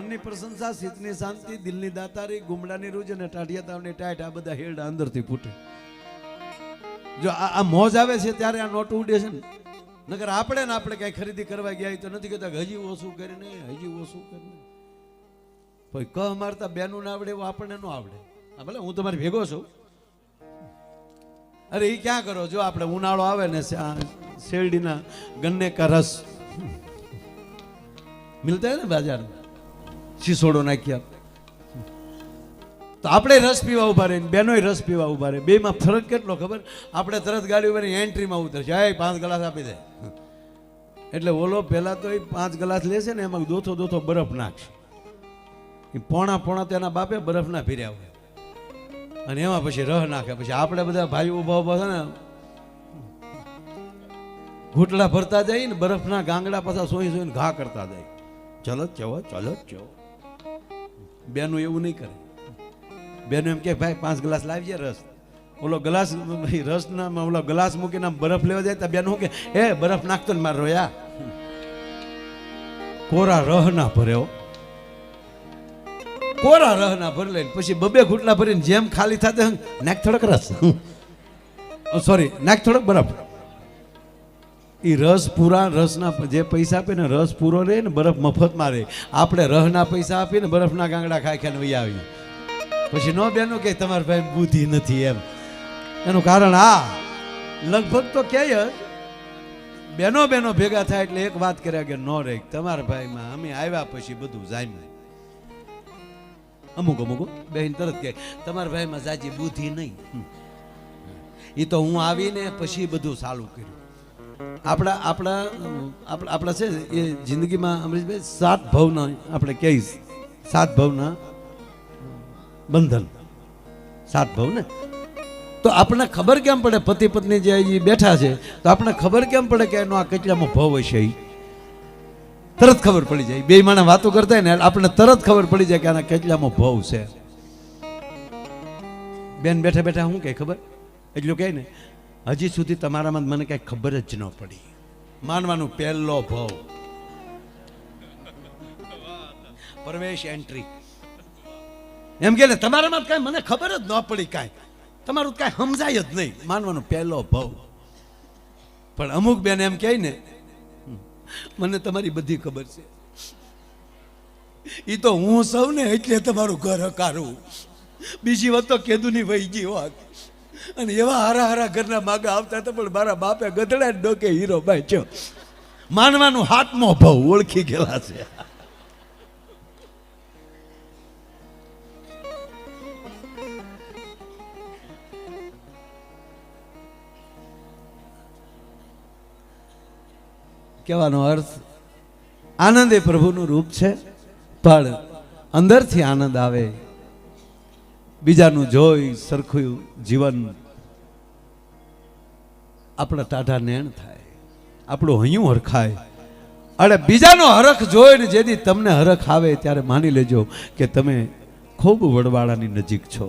મનની પ્રશંસા, શીતની શાંતિ, દિલની દાતારી, ગુમડાની રૂજ અને ટાઢિયા તાવની ટાઈટ, આ બધા હેરડા અંદરથી ફૂટે. જો આ મોજ આવે છે ત્યારે આ નોટ ઉડે છે ને. નકર આપણે ને આપણે કઈ ખરીદી કરવા ગયા તો નથી કહેતા હજી ઓછું કરીને, હજી ઓછું કરીને. પછી કહ મારતા બેનું ના આવડે એવું આપણને ન આવડે. હા ભલે હું તમારી ભેગો છું. અરે એ ક્યાં કરો, જો આપણે ઉનાળો આવે ને શેરડીના ગન્ને કા રસ મિલતા હે ને બાજાર, શીસોડો નાખ્યા તો આપણે રસ પીવા ઉભા રહે, બેનોય રસ પીવા ઉભા રહે. બેમાં ફરક કેટલો ખબર? આપણે તરત ગાડી ઉપર એન્ટ્રીમાં ઉતરશે, એ 5 ગ્લાસ આપી દે. એટલે ઓલો પહેલા તો એ 5 ગ્લાસ લેશે ને એમાં દોથો બરફ નાખશે. એ પોણા તેના બાપે બરફના ભીર્યા હોય અને એમાં પછી રહ નાખે. પછી આપણે બધા ભાઈ ઉભા છે ને ઘૂંટડા ભરતા જાય ને બરફના ગાંગડા પાછા સોઈને ઘા કરતા જાય. ચલો ચો. બેનું એવું નહીં કરે. બેનું એમ કે ભાઈ 5 ગ્લાસ લાવી જાય રસ. ઓલો ગ્લાસ રસના ઓલો ગ્લાસ મૂકીને બરફ લેવા જાય તો બેનું કે એ બરફ નાખતો ને મારો રોયા. કોરા રહ ના ભર્યો, કોરા રહ ના ભરી લઈને પછી 2 ઘૂંટલા ભરીને જેમ ખાલી થતા નાખ થોડોક રસ, સોરી નાખ થોડોક બરફ. એ રસ પૂરા, રસના જે પૈસા આપે ને રસ પૂરો રહે ને બરફ મફતમાં રહે. આપણે રહના પૈસા આપીને બરફના ગાંગડા ખાઈને વહી આવીએ. પછી નો બેનો કે તમારા ભાઈ બુદ્ધિ નથી એમ. એનું કારણ આ લગભગ તો ક્યાંય બેનો ભેગા થાય એટલે એક વાત કર્યા કે નો રે તમારા ભાઈમાં અમે આવ્યા પછી બધું જામ્યું. અમુક બેન તરત કહે તમારા ભાઈમાં જાજી બુદ્ધિ નહીં. એ તો હું આવીને પછી બધું ચાલુ કર્યું. આપણા છે એ જિંદગીમાં અમરીશભાઈ 7 ભવના આપણે કહીશ, 7 ભવના બંધન, 7 ભવ ને. તો આપણને ખબર કેમ પડે? પતિ પત્ની જે બેઠા છે તો આપણને ખબર કેમ પડે કે એનો આ કેટલામાં ભવ હશે? તરત ખબર પડી જાય. બે માણસ વાતો કરતા ને આપણને તરત ખબર પડી જાય કે આના કેટલામાં ભવ છે. બેન બેઠા શું કહે ખબર? એટલું કહે ને હજી સુધી તમારામાં મને કઈ ખબર જ ન પડી. માનવાનું પહેલો ભવ, પ્રવેશ એન્ટ્રી. એમ કે ને તમારામાં કઈ મને ખબર જ ન પડી, કાંઈ તમારું કઈ સમજાય જ નહીં. માનવાનો પહેલો ભવ. પણ અમુક બેન એમ કહે ને મને તમારી બધી ખબર છે, એ તો હું સૌ ને એટલે તમારું ઘર હકારું. બીજી વાત તો કેદુની વહી ગઈ વાત. અને એવા હારા ઘરના માગા આવતા હતા પણ મારા બાપે ગધડા ડોકે હીરો બાંચ્યો. માનવાનું 7મો ભવ ઓળખી ગયેલા છે. કહેવાનો અર્થ આનંદ એ પ્રભુનું રૂપ છે, પણ અંદરથી આનંદ આવે. બીજાનું જોઈ સરખું જીવન આપણા ટાઢા નેણ થાય, આપણું હૈયું હરખાય. અરે બીજાનો હરખ જોઈને જેથી તમને હરખ આવે ત્યારે માની લેજો કે તમે ખૂબ વડવાળાની નજીક છો.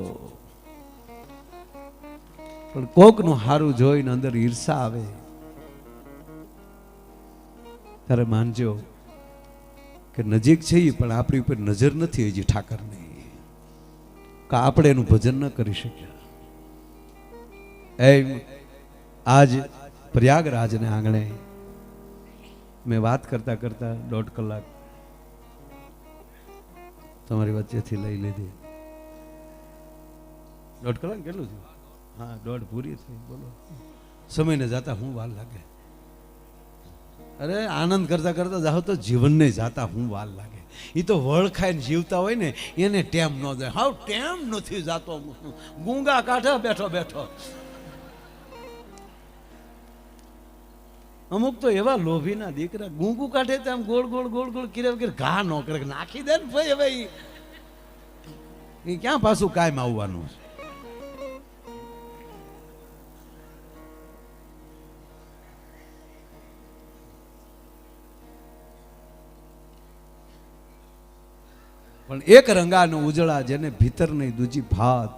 પણ કોકનું હારું જોઈને અંદર ઈર્ષા આવે ત્યારે માનજો કે નજીક છે પણ આપણી ઉપર નજર નથી હજી ઠાકરની, કે આપણે એનું ભજન ન કરી શક્યા. એમ આજ પ્રયાગરાજને આંગણે મેં વાત કરતા 1.5 કલાક તમારી વચ્ચેથી લઈ લીધી. 1.5 કલાક કેટલું થયું? હા 1.5 પૂરી થઈ. બોલો સમયને જાતા હું વાર લાગે? અરે આનંદ કરતા જાઓ તો જીવનને જાતા હું વાર લાગે? એ તો વળ ખાઈને જીવતા હોય ને એને ટેમ ન જાય. હાવ ટેમ નથી જાતો. ગુંગા કાઢે બેઠો. અમુક તો એવા લોભીના દીકરા ગુંગુ કાઢે તો આમ ગોળ કિરે વગેરે ઘા ન કરે, નાખી દે ને ભાઈ. હવે એ ક્યાં પાછું કાયમ આવવાનું છે? પણ એક રંગાનો ઉજળા જેને ભીતર નહીં દૂજી ભાત,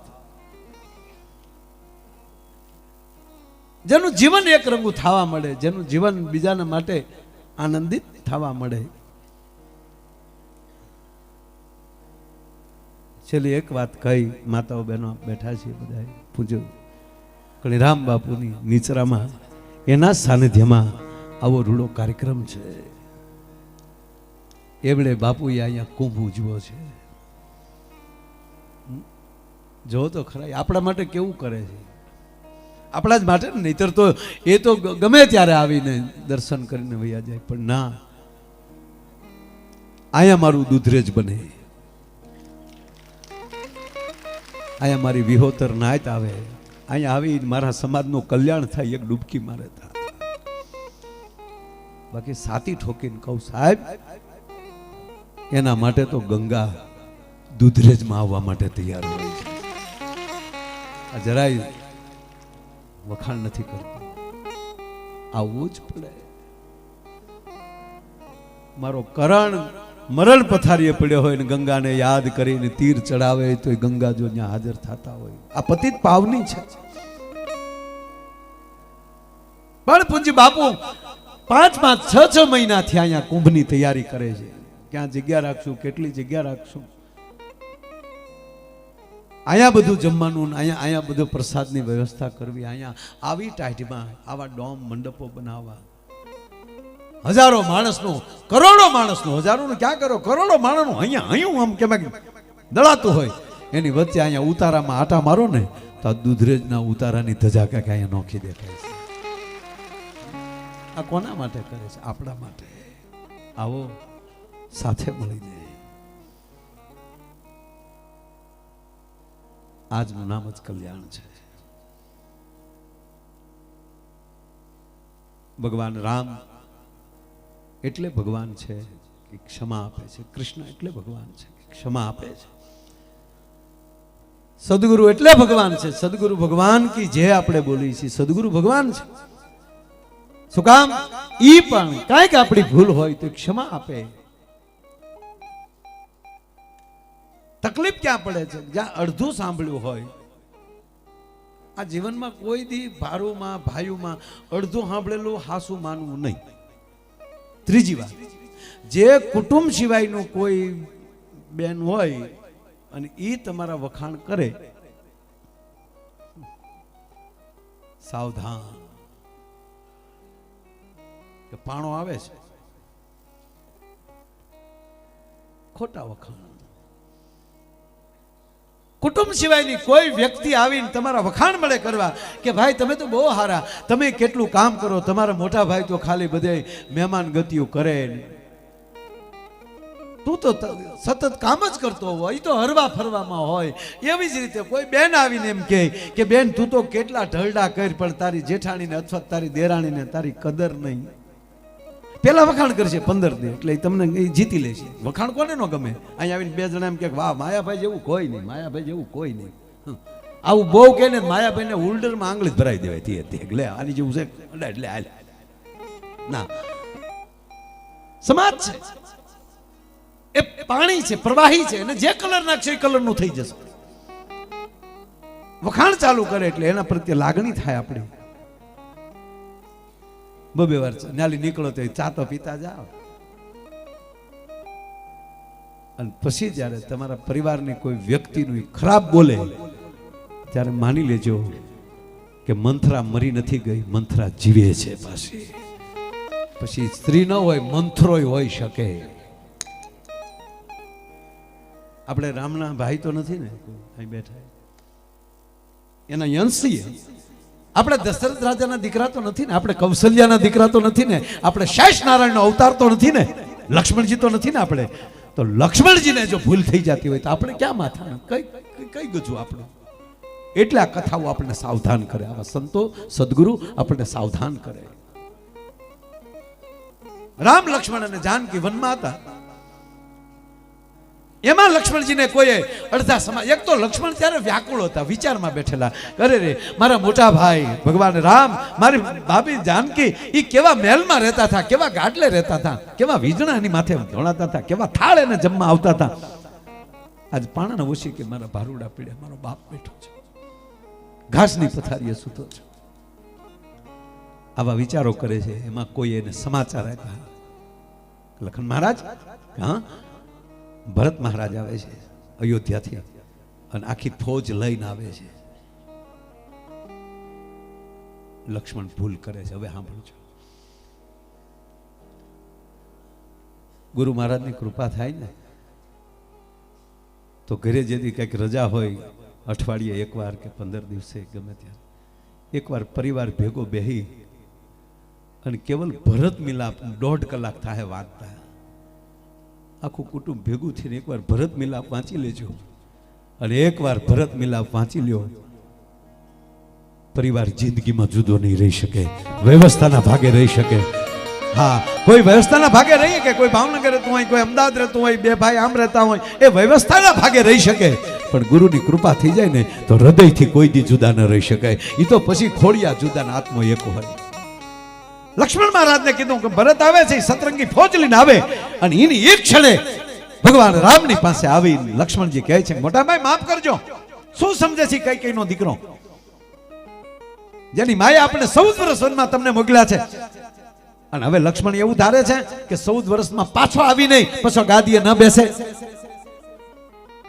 જેનું જીવન એક રંગું થવા મળે, જેનું જીવન બીજાના માટે આનંદિત થવા મળે, છેલ્લી એક વાત કહી, માતાઓ બહેનો બેઠા છીએ બધા પૂજ્ય કળીરામ બાપુની નીચરામાં એના સાનિધ્યમાં આવો રૂડો કાર્યક્રમ છે. એવડે બાપુએ અહીંયા કુંભ ઉજવો છે. જો તો ખરા આપણા માટે કેવું કરે છે, આપણા જ માટે ને. નહીતર તો એ તો ગમે ત્યારે આવીને દર્શન કરીને વયા જાય. પણ ના, અહીંયા મારું દૂધરેજ બને, અહીંયા મારી વિહોતર નાયત આવે, અહીંયા આવી મારા સમાજનું કલ્યાણ થાય, એક ડૂબકી મારે થાય. બાકી સાતી ઠોકીને કહું સાહેબ, એના માટે તો ગંગા દૂધરેજમાં આવવા માટે તૈયાર હોય છે. આ જરાય વખાણ નથી કરતું, આવવું જ પડે. મારો કરણ મરણ પથારીએ પડ્યો હોય ને ગંગાને યાદ કરીને તીર ચડાવે તો ગંગા જો ત્યાં હાજર થતા હોય. આ પતિત પાવની છે. પણ પૂજ્ય બાપુ 5-6 મહિનાથી અહીંયા કુંભની તૈયારી કરે છે. ક્યાં જગ્યા રાખશું, કેટલી જગ્યા રાખશું, અહીંયા બધું જમવાનું, અહીંયા બધું પ્રસાદની વ્યવસ્થા કરવી, અહીંયા આવી ટાઈટમાં આવા ડોમ મંડપો બનાવવા, હજારો માણસનું, કરોડો માણસનું, હજારોનું ક્યાં કરો, કરોડો માણસનું અહીંયા આમ કેમ દળાતું હોય, એની વચ્ચે અહીંયા ઉતારામાં આટા મારો ને તો આ દૂધરેજના ઉતારાની ધજા ક્યાંક અહીંયા નોખી દેખાય છે. આ કોના માટે કરે છે? આપણા માટે. આવો સાથે મળીને. આજનું નામ જ કલ્યાણ છે. ભગવાન રામ એટલે ભગવાન છે કે ક્ષમા આપે છે. કૃષ્ણ એટલે ભગવાન છે કે ક્ષમા આપે છે. સદગુરુ એટલે ભગવાન છે. સદગુરુ ભગવાન કી જે આપણે બોલી છીએ, સદગુરુ ભગવાન છે. શું કામ? ઈ પણ કાંઈક આપણી ભૂલ હોય તો ક્ષમા આપે. તકલીફ ક્યાં પડે છે? જ્યાં અડધું સાંભળ્યું હોય. આ જીવનમાં કોઈ દી ભારુમાં ભાઈઓમાં અડધું સાંભળેલું હાસું માનવું નહીં. ત્રીજી વાત, જે કુટુંબ સિવાયનું કોઈ બેન હોય અને ઈ તમારા વખાણ કરે, સાવધાન, કે પાણો આવે છે, ખોટા વખાણ. કુટુંબ સિવાયની કોઈ વ્યક્તિ આવીને તમારા વખાણ મળે કરવા કે ભાઈ તમે તો બહુ સારા, તમે કેટલું કામ કરો, તમારા મોટા ભાઈ તો ખાલી બધે મહેમાન ગતિઓ કરે, તું તો સતત કામ જ કરતો હોય, તો હરવા ફરવામાં હોય. એવી જ રીતે કોઈ બેન આવીને એમ કે બેન તું તો કેટલા ઢળડા કરી પણ તારી જેઠાણીને અથવા તારી દેરાણીને તારી કદર નહીં. પેલા વખાણ કરશે 15 દી એટલે તમને જીતી લેશે. વખાણ કોને ન ગમે? અહીંયા આવીને 2 જણા એમ કે વાહ માયાભાઈ જેવું કોઈ નહીં, માયાભાઈ જેવું કોઈ નહીં. આવું બહુ કે ને માયાભાઈને હોલ્ડરમાં આંગળી ભરાઈ દેવાય એટલે આની જેવું છે એટલે હાલ ના. સમાજ છે, એ પાણી છે, પ્રવાહી છે, અને જે કલર નાખશે એ કલરનું થઈ જશે. વખાણ ચાલુ કરે એટલે એના પ્રત્યે લાગણી થાય આપણી. 2 વાર નાલી નીકળો તો ચા તો પીતા જાઓ, અને પછી જયારે તમારા પરિવારની કોઈ વ્યક્તિનું ખરાબ બોલે ત્યારે માની લેજો કે મંથરા મરી નથી ગઈ, મંથરા જીવે છે પાછી. પછી સ્ત્રી ન હોય, મંથરોય હોઈ શકે. આપણે રામના ભાઈ તો નથી ને અહીં બેઠા, એના યંશી. આપણે દશરથ રાજાના દીકરા તો નથી ને, આપણે કૌશલ્યાના દીકરા તો નથી ને, આપણે શેષ નારાયણનો અવતાર તો નથી ને, લક્ષ્મણજી તો નથી ને. આપણે તો લક્ષ્મણજીને જો ભૂલ થઈ જતી હોય તો આપણે ક્યાં માથા કઈ ગજું આપણું. એટલે આ કથાઓ આપણને સાવધાન કરે, આવા સંતો સદગુરુ આપણને સાવધાન કરે. રામ લક્ષ્મણ અને જાનકી વનમાં હતા. એમાં લક્ષ્મણજીને કોઈ અડધા સમાજ, એક તો લક્ષ્મણ ત્યારે વ્યાકુળ હતા, વિચારમાં બેઠેલા, અરે રે મારા મોટા ભાઈ ભગવાન રામ, મારી ભાભી જાનકી એ કેવા મહેલમાં રહેતા હતા, કેવા ગાટલે રહેતા હતા, કેવા વીજણાની માથે ધોળાતા હતા, કેવા થાળ એને જમવા આવતા હતા. આજ પાણાના ઓછી કે મારા ભારુડા પીડે, મારો બાપ બેઠો છે, ઘાસની પથારીએ સૂતો છે. આવા વિચારો કરે છે. એમાં કોઈ એને સમાચાર આપ્યા, લખન મહારાજ, હા ભરત મહારાજ આવે છે અયોધ્યાથી, અને આખી ફોજ લઈને આવે છે. લક્ષ્મણ ભૂલ કરે છે. હવે સાંભળજો, ગુરુ મહારાજની કૃપા થાય ને તો ઘરે જેથી કંઈક રજા હોય, અઠવાડિયે એકવાર કે 15 દિવસે ગમે ત્યારે એકવાર પરિવાર ભેગો બેહી અને કેવલ ભરત મિલાપ 1.5 કલાક થાય વાંચતા, આખું કુટુંબ ભેગું થઈને એકવાર ભરત મિલાપ વાંચી લેજો. અને એકવાર ભરત મિલાપ વાંચી લ્યો, પરિવાર જિંદગીમાં જુદો નહીં રહી શકે, વ્યવસ્થાના ભાગે રહી શકે. હા, કોઈ વ્યવસ્થાના ભાગે રહીએ કે કોઈ ભાવનગર રહેતું હોય, કોઈ અમદાવાદ રહેતું હોય, બે ભાઈ આમ રહેતા હોય, એ વ્યવસ્થાના ભાગે રહી શકે. પણ ગુરુની કૃપા થઈ જાય ને તો હૃદયથી કોઈ દી જુદા ન રહી શકાય. એ તો પછી ખોડિયા જુદાના આત્મો એક હોય. લક્ષ્મણ મહારાજને કીધું કે ભરત આવે છે, સતરંગી ફોજ લઈને આવે, અને એની એક ક્ષણે ભગવાન રામની પાસે આવી લક્ષ્મણજી કહે છે, મોટા ભાઈ માફ કરજો. શું સમજે છે કૈકેયીનો દીકરો, જેની માએ આપણે 14 વર્ષ વનમાં તમને મોકલ્યા છે, અને હવે લક્ષ્મણ એવું ધારે છે કે 14 વર્ષમાં પાછો આવી નહીં, પાછો ગાદીએ ન બેસે,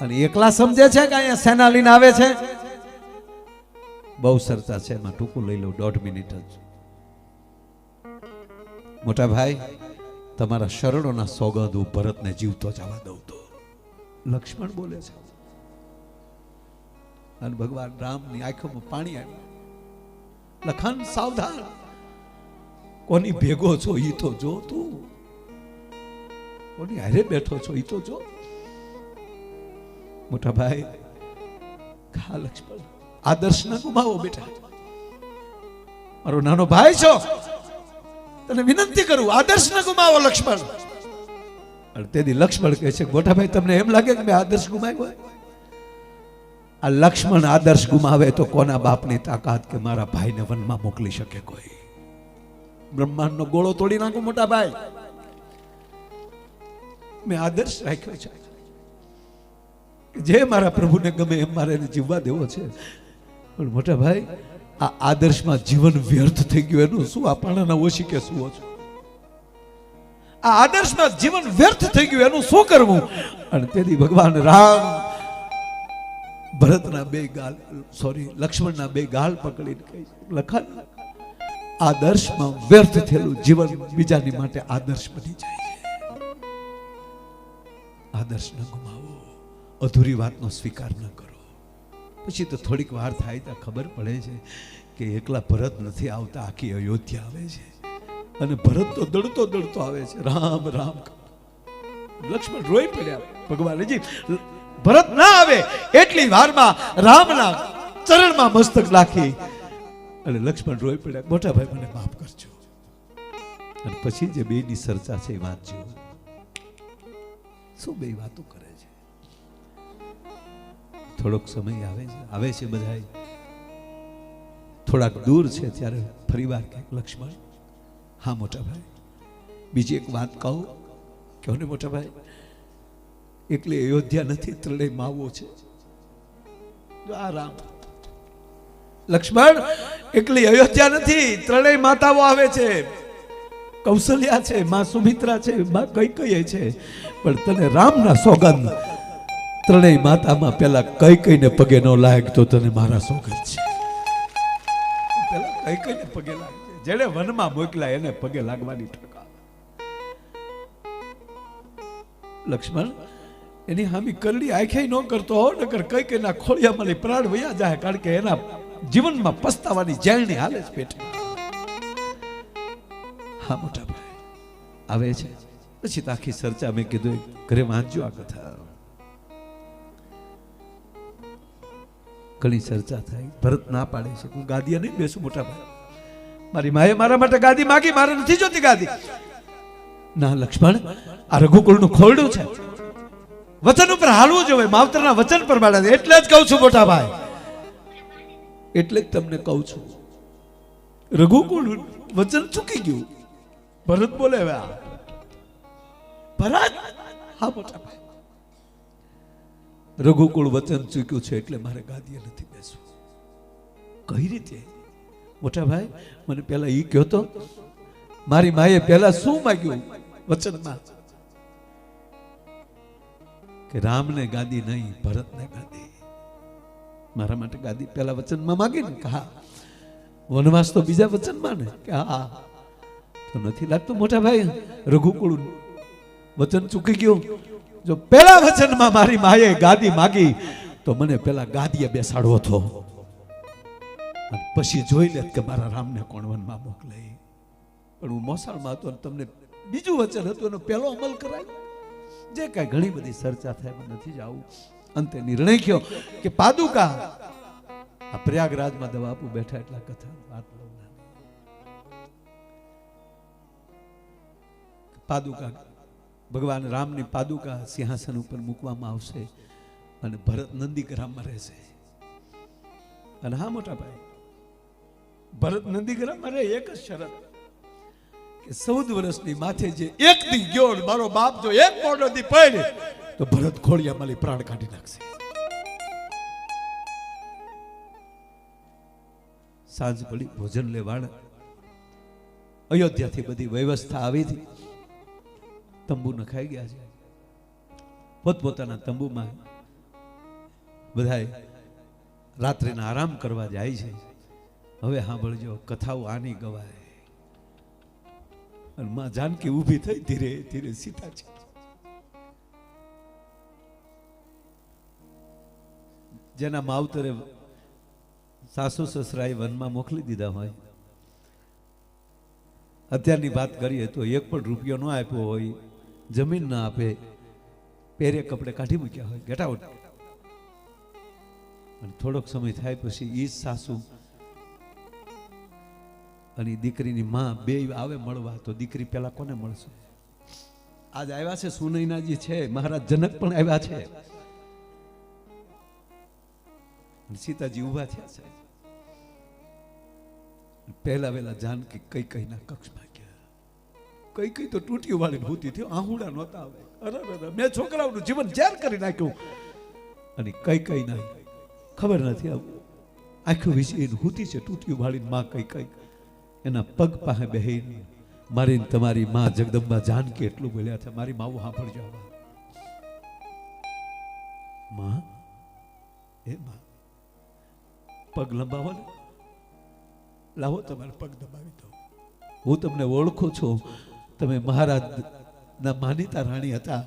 અને એકલા સમજે છે કે અહીંયા સેના લઈને આવે છે. બહુ ચર્ચા છે, એમાં ટૂંકું લઈ લઉં, 1.5 મિનિટ જ. મોટા ભાઈ, તમારા શરણોના સોગંદ હું ભરતને જીવતો જવા દઉં તો. લક્ષ્મણ બોલે છે, અને ભગવાન રામની આંખોમાં પાણી આવ્યું. લખન સાવધાન, કોની ભેગો છો ઈ તો જો, તું કોની હારે બેઠો છો ઈ તો જો. મોટા ભાઈ, ખા લક્ષ્મણ, આદર્શ ન ગુમાવો બેટા. મારો નાનો ભાઈ છો, તને વિનંતી કરું, આદર્શ ન ગુમાવો લક્ષ્મણ. અને તેથી લક્ષ્મણ કહે છે, મોટા ભાઈ તમને એમ લાગે કે મેં આદર્શ ગુમાવ્યો? આ લક્ષ્મણ આદર્શ ગુમાવે તો કોના બાપની તાકાત કે મારા ભાઈને વનમાં મોકલી શકે કોઈ? બ્રહ્માંડનો ગોળો તોડી નાખો મોટા ભાઈ. મેં આદર્શ રાખ્યો છે, જે મારા પ્રભુને ગમે એમ મારે જીવવા દેવો છે. પણ મોટા ભાઈ, આ આદર્શમાં જીવન વ્યર્થ થઈ ગયું એનું શું? આ પાણાના ઓછી કે શું છો? આ આદર્શમાં જીવન વ્યર્થ થઈ ગયું એનું શું કરવું? અને તેથી ભગવાન રામ ભરતના બે ગાલ, લક્ષ્મણના બે ગાલ પકડીને કહે, લખન, આદર્શમાં વ્યર્થ થયેલું જીવન બીજાની માટે આદર્શ બની જાય છે. આદર્શ ન ગુમાવો, અધૂરી વાતનો સ્વીકાર ન કરો. પછી તો થોડીક વાર થાય તો ખબર પડે છે કે એકલા ભરત નથી આવતા, આખી અયોધ્યા આવે છે. અને ભરત તો દડતો દડતો આવે છે, રામ રામ. લક્ષ્મણ રોઈ પડ્યા. ભગવાનજી, ભરત ના આવે એટલી વારમાં રામના ચરણમાં મસ્તક નાખી અને લક્ષ્મણ રોઈ પડ્યા, મોટા ભાઈ મને માફ કરજો. અને પછી જે બેની ચર્ચા છે એ વાંચજો, શું બે વાતો કરે છે. થોડોક સમય આવે છે બધા, થોડાક દૂર છે ત્યારે ફરીવાર કંઈક લક્ષ્મણ, હા મોટા ભાઈ, બીજી એક વાત કહું, કહો ને મોટા ભાઈ, એકલી અયોધ્યા નથી, ત્રણેય માવો છે. આ રામ, લક્ષ્મણ, એકલી અયોધ્યા નથી, ત્રણેય માતાઓ આવે છે. કૌશલ્યા છે, માં સુમિત્રા છે, માં કૈકેયી છે. પણ તને રામના સોગંદ, ત્રણેય માતામાં પેલા કૈકેયીને પગે ન લાયક તો તને મારા સોગંદ છે. પેલા કૈકેયીને પગે લાગજે, જેને વનમાં મોકલ્યા એને પગે લાગવાની ટકા. લક્ષ્મણ, એની હામી કરડી આંખે ન કરતો હો, નકર કૈકેયીના ખોળિયામાં પ્રાણ વયા જાય, કારણ કે એના જીવનમાં પસ્તાવાની જાળણી હાલે જ પેટે. હા મોટા ભાઈ, આવે છે. પછી આખી ચર્ચા મેં કીધું ઘરે વાંચજો આ કથા. ઘણી ચર્ચા થાય. ભરત ના પાડે છે, હું ગાદીએ નહીં બેસું મોટા ભાઈ, મારી માએ મારા માટે ગાદી માગી, મારે નથી જોતી ગાદી. ના લક્ષ્મણ, આ રઘુકુળનું ખોરડું છે, વચન ઉપર હાલવું જોઈએ, માવતરના વચન પર બાળા. એટલે જ કહું છું મોટા ભાઈ, એટલે જ તમને કહું છું, રઘુકુળ વચન ચૂકી ગયું. ભરત બોલે, ભરત, હા મોટા ભાઈ, રઘુકુળ વચન ચૂક્યું છે એટલે મારે ગાદીએ નથી બેસવું. કઈ રીતે મોટા ભાઈ? મને પેલા ઈ કહો તો, મારી માએ પેલા શું માંગ્યું વચનમાં? કે રામને ગાદી નહીં, ભરતને ગાદી. મારા માટે ગાદી પહેલા વચનમાં માગી ને કે હા, વનવાસ તો બીજા વચનમાં ને કે હા. તો નથી લાગતું મોટા ભાઈ રઘુકુળ વચન ચૂકી ગયું? જો પહેલા વચનમાં મારી માએ ગાદી માગી તો મને પેલા ગાદીએ બેસાડવો હતો, અને પછી જોઈ લે કે મારા રામને કોણ વનમાં મોકલે. પણ હું મોસાળમાં હતો, તમને બીજું વચન હતું, એનો પહેલો અમલ કરાય. જે કાંઈ ઘણી બધી ચર્ચા થાય, પણ નથી જવું. અંતે નિર્ણય થયો કે પાદુકા આ પ્રયાગરાજમાં દવાપુ બેઠા એટલા કથા વાત લઉં. પાદુકા ભગવાન રામની પાદુકા સિંહાસન ઉપર મૂકવામાં આવશે અને ભરત નંદીગ્રામમાં રહેશે. અને હા મોટા ભાઈ, ભરત નંદીગ્રામમાં રહે, એક જ શરત કે 14 વર્ષની માથે જે એક દી ગયો, મારો બાપ જો એક મોઢો દી પડે તો ભરત ખોડિયામાં પ્રાણ કાઢી નાખશે. સાંજ પડી, ભોજન લેવાડ, અયોધ્યાથી બધી વ્યવસ્થા આવી હતી. તંબુ નખાઈ ગયા છે, પોતપોતાના તંબુમાં બધાય રાત્રિના આરામ કરવા જાય છે. હવે સાંભળજો, કથાઓ આની ગવાય. અને માં જાનકી ઊભી થઈ, ધીરે ધીરે સીતા છે. જેના માવતરે સાસુ સસરાએ વનમાં મોકલી દીધા હોય, અત્યારની વાત કરીએ તો 1 પણ રૂપિયો ન આપ્યો હોય, જમીન ના આપે, પહેરે કપડે કાઢી મૂક્યા હોય, ગેટ આઉટ. અને થોડોક સમય થાય પછી ઈ સાસુ અને દીકરીની માં બે આવે મળવા, તો દીકરી પેલા કોને મળશે? આજ આવ્યા છે સુનૈનાજી છે, મહારાજ જનક પણ આવ્યા છે, સીતાજી ઉભા થયા છે. પહેલા વેલા જાનકી કઈ કઈ ના કક્ષમાં ગયા. કઈ કઈ તો તૂટી વાળી ભૂતી થયો, આહુડા નહોતા આવે. અરે મેં છોકરાઓનું જીવન ઝેર કરી નાખ્યું. અને કઈ કઈ ના ખબર નથી, આખું વિશે હૂતી છે તૂટી વાળી માં. કઈ કઈ એના પગ પાસે બેહીને મારી તમારી માં જગદંબા જાનકી એટલું બોલ્યા છે, મારી માવું સાંભળજો. માં, એ માં, પગ લંબાવો ને, લાવો તમારે પગ દબાવી દો. હું તમને ઓળખું છું, તમે મહારાજના માનીતા રાણી હતા.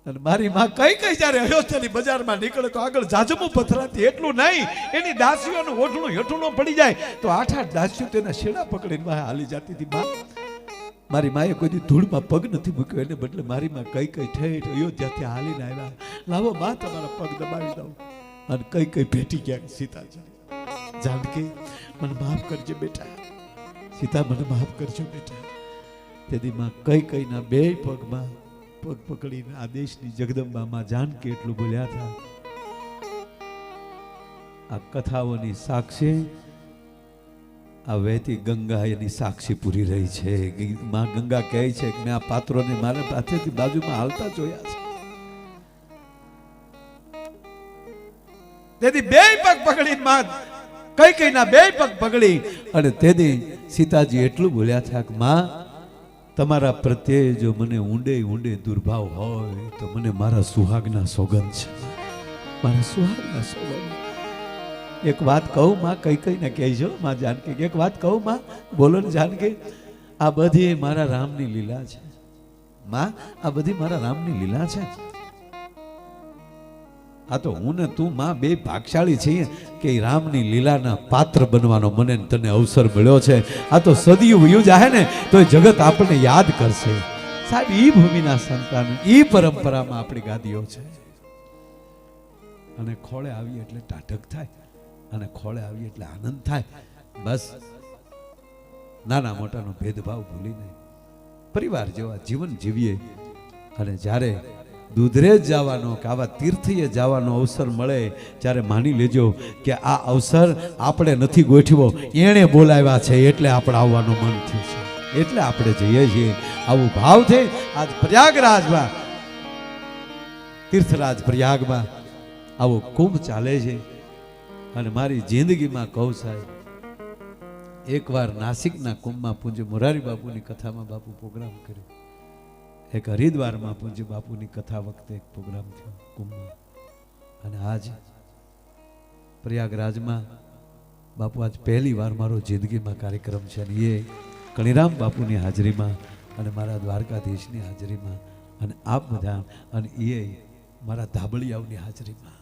અને મારી માં કઈ કઈ જ્યારે અયોધ્યાની બજારમાં નીકળે તો આગળ જાજમું પથરાતી, એટલું નહીં, એની દાસીઓનું ઓઢણું હેઠું પડી જાય તો 8-8 દાસીઓ તેના શેડા પકડીને બહાર હાલી જતી હતી. માં, મારી માએ કોઈ દી ધૂળમાં પગ નથી મૂક્યો, એને બદલે મારી માં કઈ કઈ ઠેઠ અયોધ્યાથી હાલીને આવ્યા. લાવો માં, તમારા પગ દબાવી દઉં. અને કઈ કઈ ભેટી ગયા સીતાજી. જાનકી, મને માફ કરજે બેટા. સીતા, મને માફ કરજો બેટા. તેથી માં કઈ કઈ ના 2 પગમાં પગ પકડીને આ દેશની જગદંબા માં જાનકી એટલું બોલ્યા હતા. આ કથાઓની સાક્ષી આ વહેતી ગંગા એની સાક્ષી પૂરી રહી છે. માં ગંગા કહે છે કે મેં આ પાત્રોને મારા પાસેથી બાજુમાં હાલતા જોયા છે. તેથી 2 પગ પકડીને માં કઈ કઈ ના 2 પગ પકડી અને તેથી સીતાજી એટલું બોલ્યા હતા કે માં, તમારા પ્રત્યે જો મને ઊંડે ઊંડે દુર્ભાવ હોય તો મને મારા સુહાગના સોગંદ છે, મારા સુહાગના સોગંદ. એક વાત કહું માં, કઈ કઈ ને કહેજો માં જાનકી, એક વાત કહું માં, બોલો ને જાનકી. આ બધી મારા રામની લીલા છે માં, આ બધી મારા રામની લીલા છે. આ તો હું ને તું માં 2 ભાગશાળી છીએ કે રામની લીલાના પાત્ર બનવાનો મને તને અવસર મળ્યો છે. આ તો સદીઓ વયું જાય ને તો જગત આપણને યાદ કરશે. સાહેબ, ઈ ભૂમિના સંતાન, ઈ પરંપરામાં આપણી ગાદીઓ છે. અને ખોળે આવી એટલે ટાઢક થાય, અને ખોળે આવી એટલે આનંદ થાય. બસ નાના મોટાનો ભેદભાવ ભૂલીને પરિવાર જેવા જીવન જીવીએ. અને જ્યારે દૂધરેજ જવાનો કે આવા તીર્થીએ જવાનો અવસર મળે ત્યારે માની લેજો કે આ અવસર આપણે નથી ગોઠવ્યો, એણે બોલાવ્યા છે એટલે આપણે આવવાનું મન થયું છે, એટલે આપણે જઈએ છીએ. આવું ભાવ છે. આજ પ્રયાગરાજમાં, તીર્થરાજ પ્રયાગમાં આવો કુંભ ચાલે છે. અને મારી જિંદગીમાં કહું સાહેબ, એકવાર નાસિકના કુંભમાં પૂજ્ય મોરારી બાપુની કથામાં બાપુ પ્રોગ્રામ કર્યો. એક હરિદ્વારમાં પૂજ્ય બાપુની કથા વખતે એક પ્રોગ્રામ થયો કુંભમાં. અને આજ પ્રયાગરાજમાં બાપુ આજ પહેલી વાર મારો જિંદગીમાં કાર્યક્રમ છે અને એ કણીરામ બાપુની હાજરીમાં અને મારા દ્વારકાધીશની હાજરીમાં અને આપ બધા અને એ મારા ધાબળિયાઓની હાજરીમાં